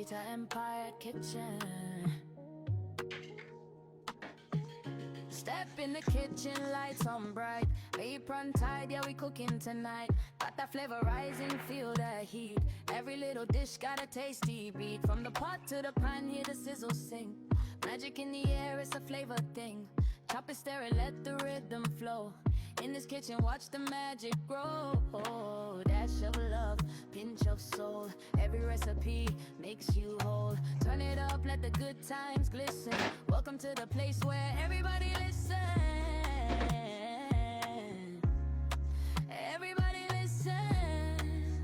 Rita Empire Kitchen. Step in the kitchen, lights on bright, apron tied, yeah, we cooking tonight. Got that flavor rising, feel the heat. Every little dish got a tasty beat. From the pot to the pan, hear the sizzle sing. Magic in the air, it's a flavor thing. Chop it, stir it, let the rhythm flow. In this kitchen, watch the magic grow. Dash of love, pinch of soul. Every recipe makes you whole. Turn it up, let the good times glisten. Welcome to the place where everybody listen. Everybody listen.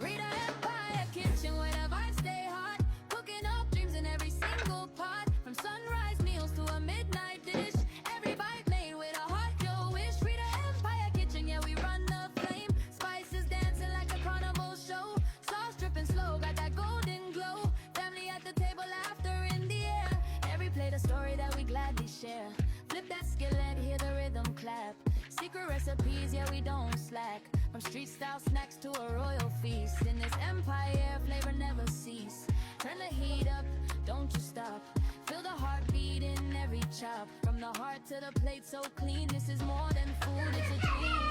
Rita Empire Kitchen, where the vibes stay hot. Cooking up dreams in every single pot. From sunrise meals to a midnight dish. Every bite made with a heart you wish. Rita Empire Kitchen, yeah, we run the flame. Spices dancing like a carnival show. Sauce dripping slow, got that golden glow. Family at the table, laughter in the air. Every plate a story that we gladly share. Flip that skillet, hear the rhythm clap. Secret recipes, yeah, we don't slack. From street style snacks to a royal feast. In this empire, flavor never cease. Turn the heat up, don't you stop. Feel the heartbeat in every chop. From the heart to the plate, so clean. This is more than food, it's a dream.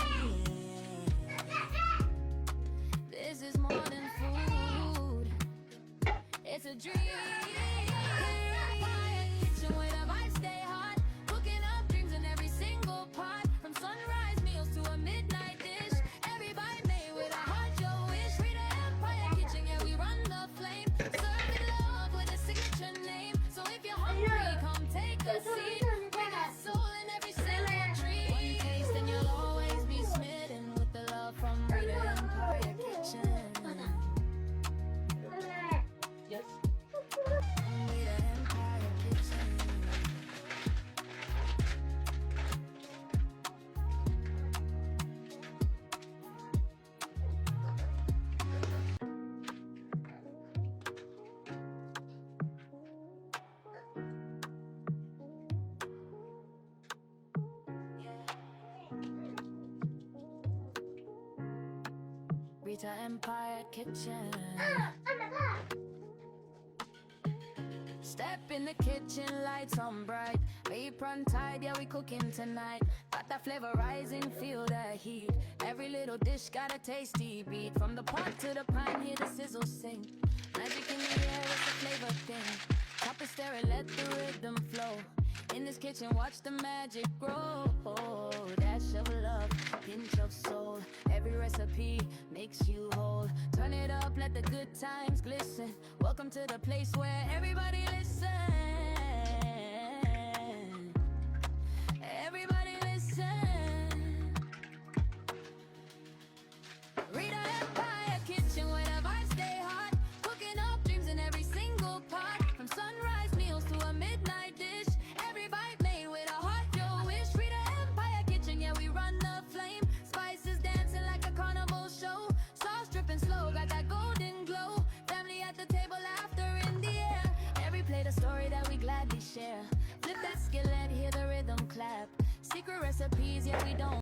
This is more than food, it's a dream. Kitchen where the vibes stay hot. Cooking up dreams in every single pot. From sunrise meals to a midnight dish. Every bite made with a heart you wish. Rita Empire Kitchen, yeah, we run the flame. Serving love with a signature name. So if you're hungry, come take a seat. We got soul in every single treat. One taste and you'll always be smitten with the love from Rita Empire Kitchen. Yes. Rita Empire Kitchen. Rita Empire Kitchen. Step in the kitchen, lights on bright, apron tied, yeah, we cooking tonight. Got that flavor rising, feel the heat. Every little dish got a tasty beat. From the pot to the pan, hear the sizzle sing. Magic in the air, it's a flavor thing. Chop it, stir it, let the rhythm flow. In this kitchen, watch the magic grow. Dash of love, pinch of soul. Every recipe makes you whole. Turn it up, let the good times glisten. Welcome to the place where everybody listen. Everybody listen. Rita Empire Kitchen, where the vibes stay hot. Cooking up dreams in every single pot. From sunrise meals to a midnight dish. Every bite made with a heart you wish. Rita Empire Kitchen, yeah, we run the flame. Spices dancing like a carnival show. Sauce dripping slow, got that golden glow. Family at the table, laughter in the air. Every plate a story that we gladly share. Flip that skillet, hear the rhythm clap. Secret recipes, yeah, we don't